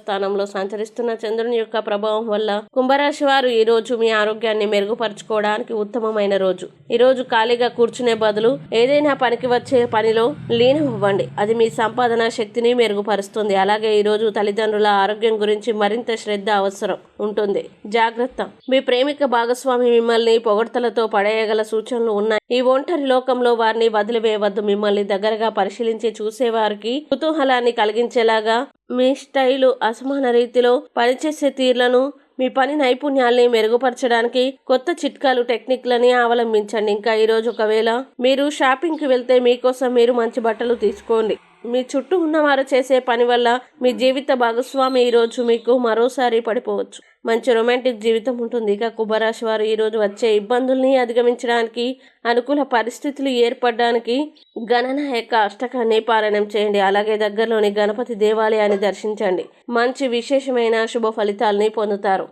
స్థానంలో సంచరిస్తున్న చంద్రుని యొక్క ప్రభావం వల్ల కుంభరాశి వారు ఈ రోజు మీ ఆరోగ్యాన్ని మెరుగుపరచుకోవడానికి ఉత్తమమైన రోజు. ఈ రోజు ఖాళీగా కూర్చునే బదులు ఏదైనా పనికి వచ్చే పనిలో లీనం అవ్వండి. అది మీ సంపాదన శక్తిని మెరుగుపరుస్తుంది. అలాగే ఈ రోజు తల్లిదండ్రుల ఆరోగ్యం గురించి మరింత శ్రద్ధ అవసరం ఉంటుంది. జాగ్రత్త, మీ ప్రేమిక భాగస్వామి మిమ్మల్ని పొగడ్తలతో పడేయగల సూచనలు ఉన్నాయి. ఈ ఒంటరి లోకంలో వారిని వదిలివేయవద్దు. మిమ్మల్ని దగ్గరగా పరిశీలించి చూసేవారికి కుతూహలాన్ని కలిగించేలాగా మీ స్టైలు, అసమాన రీతిలో పనిచేసే తీర్లను, మీ పని నైపుణ్యాల్ని మెరుగుపరచడానికి కొత్త చిట్కాలు, టెక్నిక్లని అవలంబించండి. ఇంకా ఈరోజు ఒకవేళ మీరు షాపింగ్కి వెళ్తే మీకోసం మీరు మంచి బట్టలు తీసుకోండి. మీ చుట్టూ ఉన్నవారు చేసే పని వల్ల మీ జీవిత భాగస్వామి ఈరోజు మీకు మరోసారి పడిపోవచ్చు. మంచి రొమాంటిక్ జీవితం ఉంటుంది. ఇక కుంభరాశి వారు ఈరోజు వచ్చే ఇబ్బందుల్ని అధిగమించడానికి, అనుకూల పరిస్థితులు ఏర్పడడానికి గణనాయక అష్టకాన్ని పారాయణం చేయండి. అలాగే దగ్గరలోని గణపతి దేవాలయాన్ని దర్శించండి. మంచి విశేషమైన శుభ ఫలితాలని పొందుతారు.